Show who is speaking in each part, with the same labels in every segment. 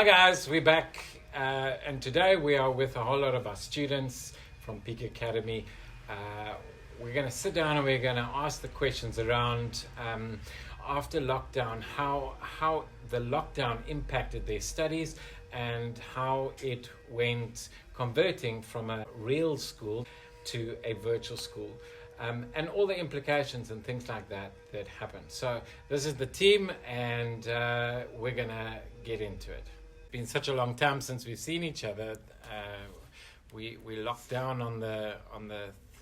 Speaker 1: guys, we're back and today we are with a whole lot of our students from Peak Academy. We're going to sit down and we're going to ask the questions around after lockdown, how the lockdown impacted their studies and how it went converting from a real school to a virtual school. And all the implications and things like that happen. So this is the team and we're going to get into it. It's been such a long time since we've seen each other. We locked down on the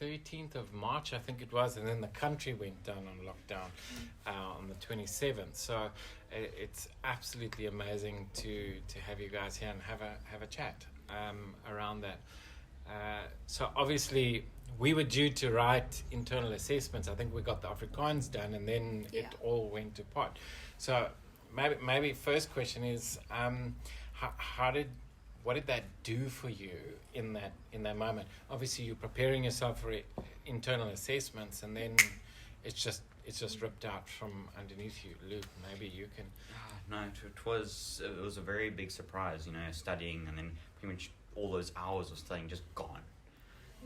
Speaker 1: 13th of March, I think it was, and then the country went down on lockdown on the 27th. So it's absolutely amazing to have you guys here and have a chat around that. So obviously we were due to write internal assessments. I think we got the Afrikaans done and then it all went to pot. So maybe first question is what did that do for you in that moment? Obviously you're preparing yourself for internal assessments and then it's just ripped out from underneath you. Luke, maybe you can.
Speaker 2: No, it was a very big surprise, studying and then pretty much all those hours of studying just gone.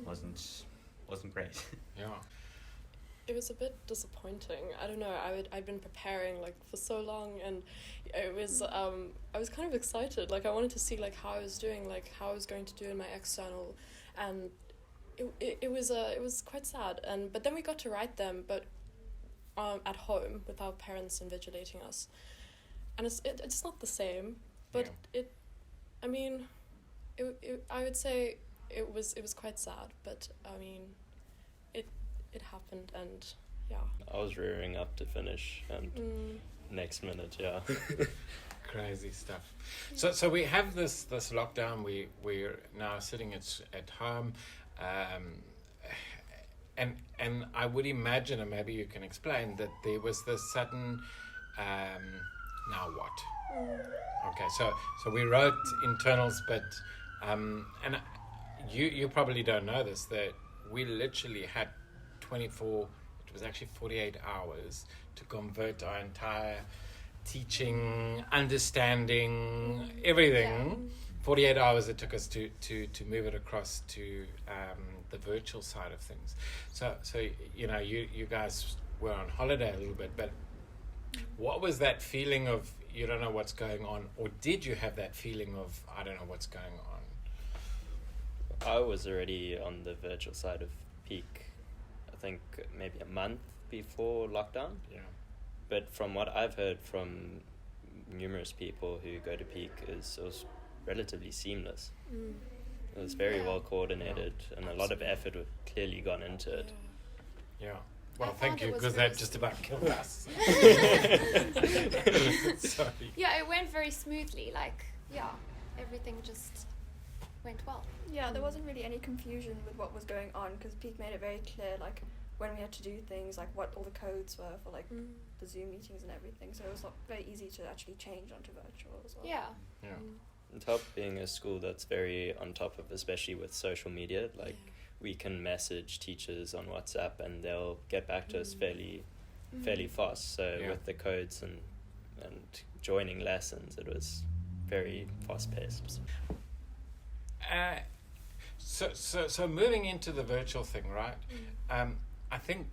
Speaker 2: Wasn't great.
Speaker 1: Yeah.
Speaker 3: It was a bit disappointing. I don't know. I'd been preparing for so long, and it was I was kind of excited. I wanted to see how I was doing, how I was going to do in my external, and it was quite sad. But then we got to write them, but at home with our parents invigilating us, and it's not the same. But I would say it was quite sad, but it happened, and
Speaker 4: I was rearing up to finish, and next minute,
Speaker 1: crazy stuff. So we have this lockdown. We're now sitting at home, and I would imagine, and maybe you can explain, that there was this sudden now what? Okay, so we wrote internals, but and you probably don't know this, that we literally had 48 hours to convert our entire teaching, understanding, everything. 48 hours it took us to move it across to the virtual side of things. So you guys were on holiday a little bit, but what was that feeling of you don't know what's going on, or did you have that feeling of I don't know what's going on?
Speaker 4: I was already on the virtual side of Peak, I think maybe a month before lockdown.
Speaker 1: Yeah.
Speaker 4: But from what I've heard from numerous people who go to Peak, it was relatively seamless. It was very well coordinated, and a lot of effort clearly gone into it.
Speaker 1: Yeah. Well, thank you, because that just about killed us. Sorry.
Speaker 5: Yeah, it went very smoothly. Everything just went well.
Speaker 6: Yeah, there wasn't really any confusion with what was going on, because Peak made it very clear, when we had to do things, what all the codes were for, the Zoom meetings and everything. So it was very easy to actually change onto virtual as well.
Speaker 1: Yeah.
Speaker 4: It helped being a school that's very on top of, especially with social media. We can message teachers on WhatsApp and they'll get back to us fairly fast. So with the codes and joining lessons, it was very fast paced.
Speaker 1: So moving into the virtual thing, right? I think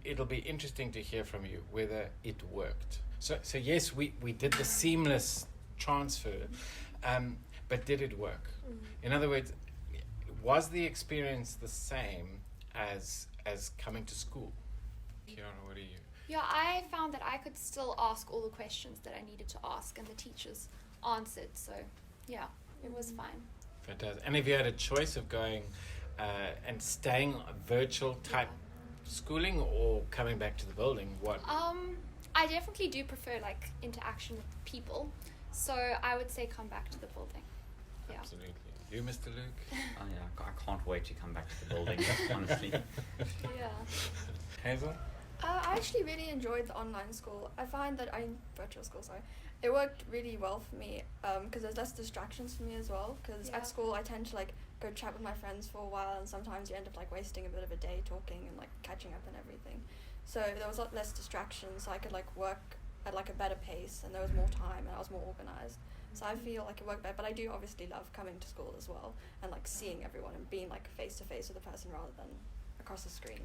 Speaker 1: it'll be interesting to hear from you whether it worked. So yes, we did the seamless transfer, but did it work? In other words, was the experience the same as coming to school? Kiara, what are you?
Speaker 5: Yeah, I found that I could still ask all the questions that I needed to ask, and the teachers answered. So, it was fine.
Speaker 1: Fantastic. And if you had a choice of going and staying virtual type schooling or coming back to the building, what?
Speaker 5: I definitely do prefer interaction with people, so I would say come back to the building. Yeah.
Speaker 1: Absolutely. You, Mr. Luke?
Speaker 2: Oh yeah, I can't wait to come back to the building, honestly.
Speaker 6: Yeah.
Speaker 1: Hazel?
Speaker 6: I actually really enjoyed the online school. I find that virtual school, sorry. It worked really well for me because there's less distractions for me as well. Because at school I tend to go chat with my friends for a while, and sometimes you end up wasting a bit of a day talking and catching up and everything. So there was a lot less distractions. So I could work at a better pace, and there was more time, and I was more organized. So I feel like it worked better, but I do obviously love coming to school as well and like seeing everyone and being like face to face with the person rather than across the screen.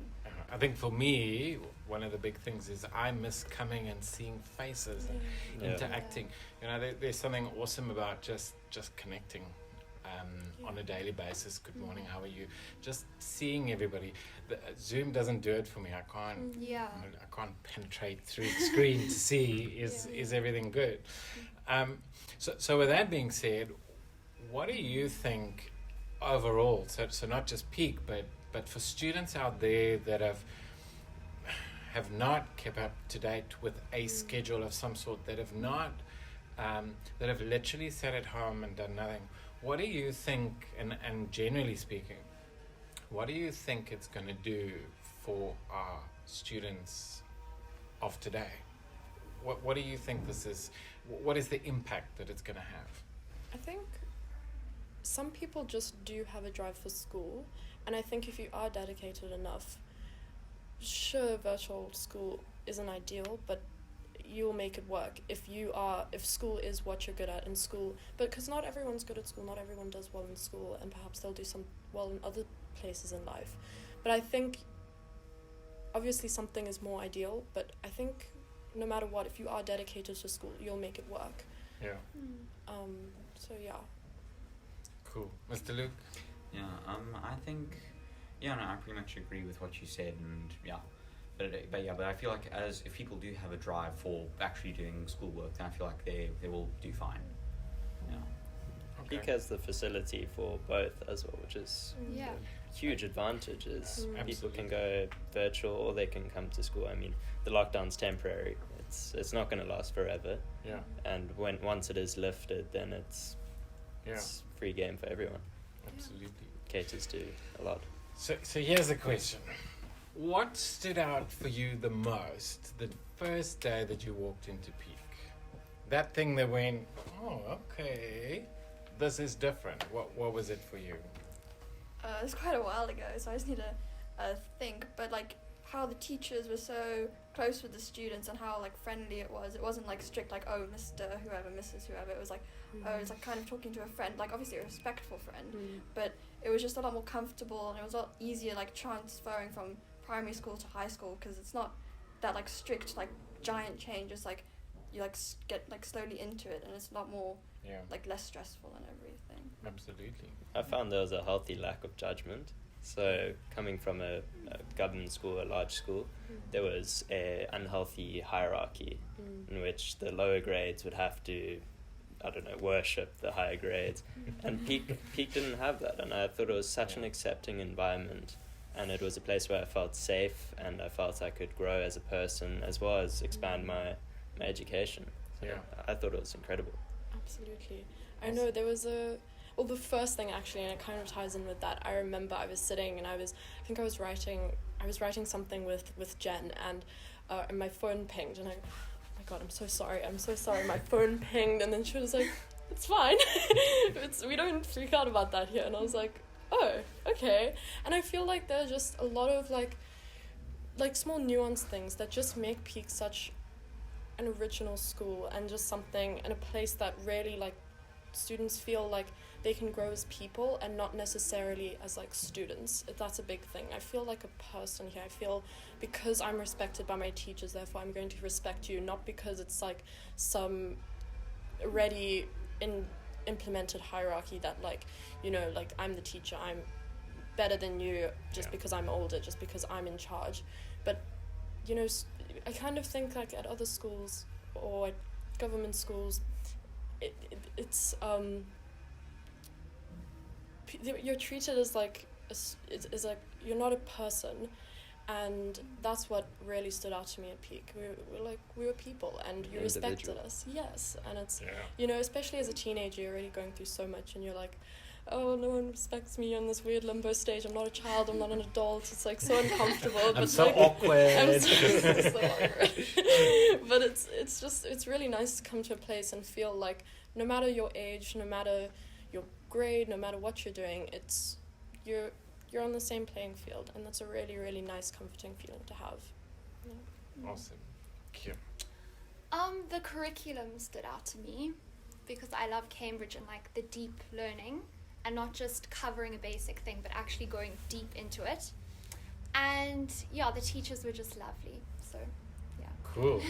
Speaker 1: I think for me, one of the big things is I miss coming and seeing faces and interacting. You know, there's something awesome about just connecting on a daily basis. Good morning, how are you? Just seeing everybody. Zoom doesn't do it for me. I can't.
Speaker 5: Yeah.
Speaker 1: I can't penetrate through the screen to see is everything good. So with that being said, what do you think overall? So not just Peak, but for students out there that have not kept up to date with a schedule of some sort, that have not, that have literally sat at home and done nothing, what do you think, and generally speaking, what do you think it's going to do for our students of today? What do you think this is? What is the impact that it's going to have?
Speaker 3: I think some people just do have a drive for school, and I think if you are dedicated enough, sure, virtual school isn't ideal, but you'll make it work if school is what you're good at in school. But because not everyone's good at school, not everyone does well in school, and perhaps they'll do some well in other places in life. But I think obviously something is more ideal, but I think no matter what, if you are dedicated to school, you'll make it work.
Speaker 1: Yeah.
Speaker 3: So yeah.
Speaker 1: Cool. Mr. Luke?
Speaker 2: Yeah, I think, I pretty much agree with what you said, and but I feel like if people do have a drive for actually doing schoolwork, then I feel like they will do fine. Yeah.
Speaker 1: Okay.
Speaker 4: Peak has the facility for both as well, which is a huge advantage. Is people can go virtual or they can come to school. I mean, the lockdown's temporary. It's not going to last forever.
Speaker 1: Yeah.
Speaker 4: And once it is lifted, then it's free game for everyone.
Speaker 1: Absolutely.
Speaker 4: Caters to a lot.
Speaker 1: So here's the question. What stood out for you the most the first day that you walked into Peak? That thing that went, oh, okay, this is different. What was it for you?
Speaker 6: It was quite a while ago, so I just need to think. But like how the teachers were so close with the students and how like friendly it was. It wasn't like strict, like, oh, Mr. whoever, Mrs. whoever. It was like, oh, it's like kind of talking to a friend, like obviously a respectful friend, but it was just a lot more comfortable, and it was a lot easier like transferring from primary school to high school, because it's not that like strict like giant change. It's like you like get like slowly into it, and it's a lot more like less stressful and everything.
Speaker 1: Absolutely.
Speaker 4: I found there was a healthy lack of judgment. So coming from a government school, a large school, there was a unhealthy hierarchy in which the lower grades would have to, I don't know, worship the higher grades. And Peak didn't have that, and I thought it was such an accepting environment, and it was a place where I felt safe and I felt I could grow as a person as well as expand my education. So I thought it was incredible.
Speaker 3: Absolutely. I know there was the first thing actually, and it kind of ties in with that, I remember I was sitting and I was writing something with Jen, and my phone pinged, and I, oh my god, I'm so sorry, my phone pinged, and then she was like, it's fine, we don't freak out about that here, and I was like, oh, okay. And I feel like there are just a lot of like small nuanced things that just make Peak such an original school, and just something and a place that really like students feel like they can grow as people and not necessarily as like students. That's a big thing. I feel like a person here. I feel because I'm respected by my teachers, therefore I'm going to respect you, not because it's like some already implemented hierarchy that like, you know, like I'm the teacher, I'm better than you just because I'm older, just because I'm in charge. But you know, I kind of think like at other schools or at government schools, it's you're treated as like is like you're not a person, and that's what really stood out to me at Peak. We were people, and you respected us. Yes, and it's you know, especially as a teenager, you're already going through so much, and you're like, oh, no one respects me on this weird limbo stage. I'm not a child. I'm not an adult. It's like so uncomfortable.
Speaker 1: I'm so awkward.
Speaker 3: I'm so awkward. But it's really nice to come to a place and feel like no matter your age, no matter your grade, no matter what you're doing, you're on the same playing field, and that's a really, really nice, comforting feeling to have.
Speaker 1: Awesome. Cute.
Speaker 5: The curriculum stood out to me. because I love Cambridge and like the deep learning and not just covering a basic thing but actually going deep into it. And yeah, the teachers were just lovely. So yeah.
Speaker 1: Cool.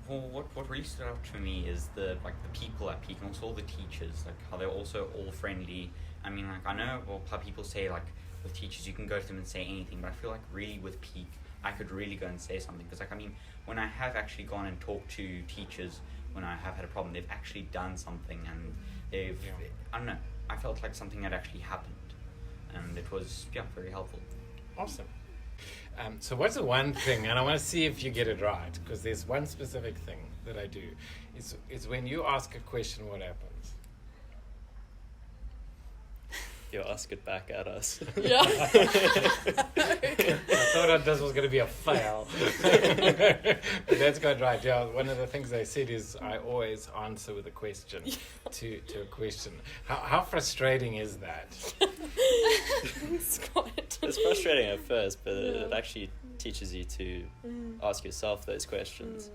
Speaker 2: Well, what really stood out to me is the people at Peak and also all the teachers, like how they're also all friendly. I mean, like I know how people say like with teachers you can go to them and say anything, but I feel like really with Peak I could really go and say something, because like I mean when I have actually gone and talked to teachers when I have had a problem, they've actually done something, and they've I don't know, I felt like something had actually happened, and it was very helpful.
Speaker 1: Awesome. So what's the one thing, and I want to see if you get it right, because there's one specific thing that I do. It's when you ask a question, what happens?
Speaker 4: You ask it back at us.
Speaker 3: Yeah.
Speaker 1: I thought this was going to be a fail. But that's got right. Yeah, one of the things they said is I always answer with a question to a question. How frustrating is that?
Speaker 3: It's quite.
Speaker 4: It's frustrating at first, but it actually teaches you to ask yourself those questions.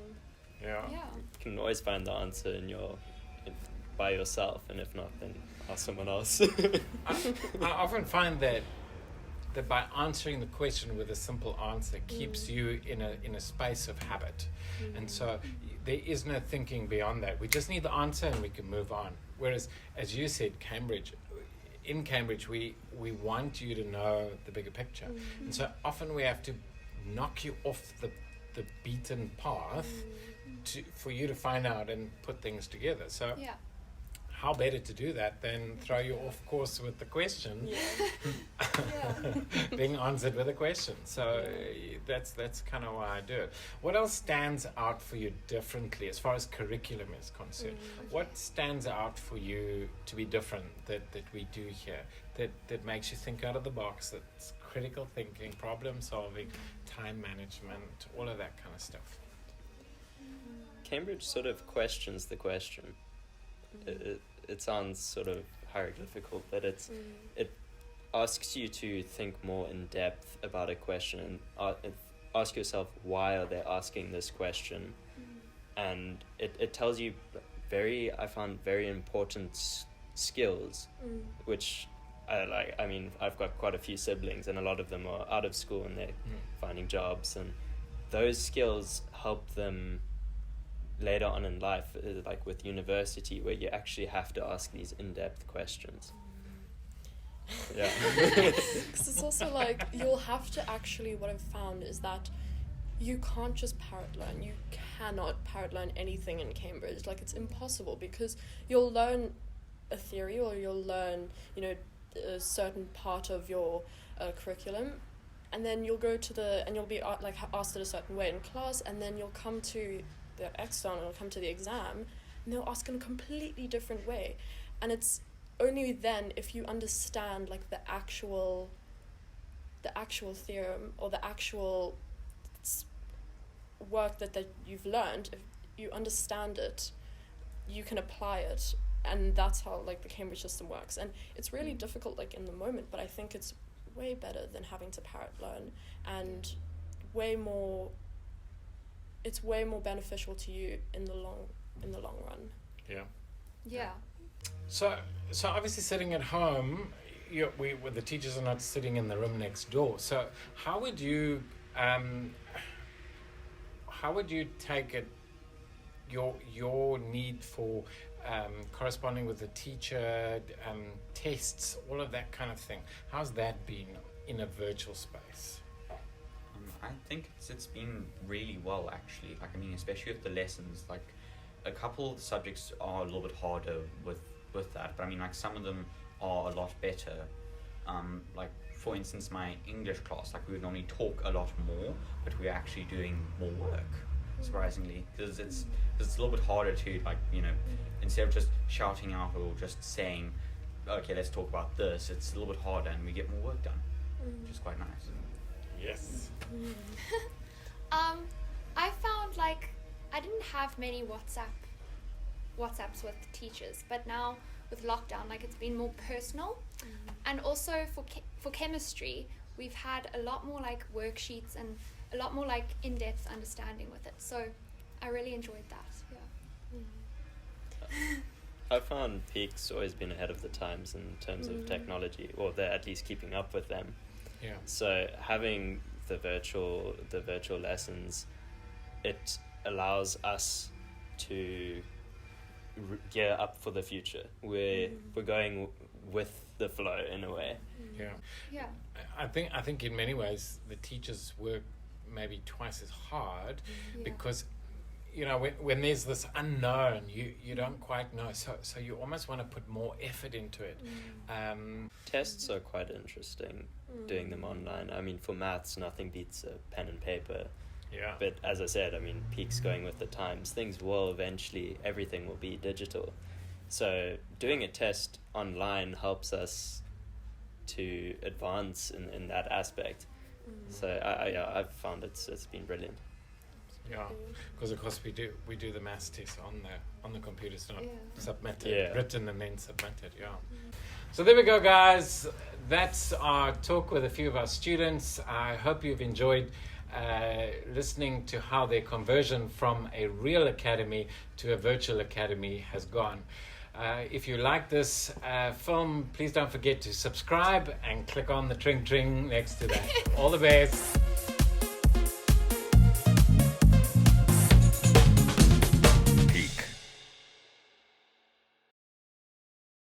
Speaker 1: Yeah.
Speaker 5: Yeah.
Speaker 4: You can always find the answer by yourself, and if not, then ask someone else.
Speaker 1: I often find that by answering the question with a simple answer keeps you in a space of habit, and so there is no thinking beyond that. We just need the answer and we can move on. Whereas, as you said, in Cambridge we want you to know the bigger picture, and so often we have to knock you off the beaten path for you to find out and put things together. So
Speaker 5: Yeah.
Speaker 1: how better to do that than throw you off course with the question being answered with a question. So that's kind of why I do it. What else stands out for you differently as far as curriculum is concerned? What stands out for you to be different that we do here, that makes you think out of the box, that's critical thinking, problem solving, time management, all of that kind of stuff?
Speaker 4: Cambridge sort of questions the question. It sounds sort of hieroglyphical, but it asks you to think more in depth about a question and ask yourself, why are they asking this question? And it tells you I found very important skills, which I like. I mean, I've got quite a few siblings, and a lot of them are out of school and they're finding jobs, and those skills help them later on in life, like with university, where you actually have to ask these in-depth questions. Yeah.
Speaker 3: Because it's also like you'll have to actually, what I've found is that you can't just parrot learn. You cannot parrot learn anything in Cambridge. Like, it's impossible, because you'll learn a theory or you'll learn, a certain part of your curriculum, and then you'll go to and you'll be asked it a certain way in class, and then you'll come to the external, you'll come to the exam, and they'll ask in a completely different way. And it's only then, if you understand like the actual theorem or the actual work that you've learned, if you understand it, you can apply it. And that's how like the Cambridge system works. And it's really difficult like in the moment, but I think it's way better than having to parrot learn, and it's way more beneficial to you in the long run.
Speaker 5: Yeah.
Speaker 1: So obviously sitting at home, the teachers are not sitting in the room next door. So how would you take it, your need for corresponding with the teacher, tests, all of that kind of thing? How's that been in a virtual space?
Speaker 2: I think it's been really well, actually. Like, I mean, especially with the lessons, like a couple of the subjects are a little bit harder with that, but I mean, like some of them are a lot better. Like for instance, my English class, like we would normally talk a lot more, but we're actually doing more work, surprisingly, because it's a little bit harder to, like, instead of just shouting out or just saying, okay, let's talk about this, it's a little bit harder and we get more work done, which is quite nice.
Speaker 1: Yes.
Speaker 5: I found like I didn't have many WhatsApps with teachers, but now with lockdown, like it's been more personal, and also for chemistry, we've had a lot more like worksheets and a lot more like in-depth understanding with it. So I really enjoyed that. Yeah.
Speaker 4: I found Peak's always been ahead of the times in terms of technology, or they're at least keeping up with them.
Speaker 1: Yeah.
Speaker 4: So having the virtual lessons, it allows us to gear up for the future. We're going with the flow in a way.
Speaker 1: Yeah.
Speaker 5: Yeah.
Speaker 1: I think in many ways the teachers work maybe twice as hard because when there's this unknown, you don't quite know, so you almost want to put more effort into it.
Speaker 4: Tests are quite interesting, doing them online. I mean, for maths, nothing beats a pen and paper.
Speaker 1: Yeah.
Speaker 4: But as I said, I mean, Peak's going with the times. Things will eventually, everything will be digital. So doing a test online helps us to advance in that aspect. So I've found it's been brilliant.
Speaker 1: Yeah, because of course we do the maths test on the computer. It's not submitted,
Speaker 4: Yeah.
Speaker 1: written and then submitted. Yeah. So there we go, guys. That's our talk with a few of our students. I hope you've enjoyed listening to how their conversion from a real academy to a virtual academy has gone. If you like this film, please don't forget to subscribe and click on the tring next to that. All the best.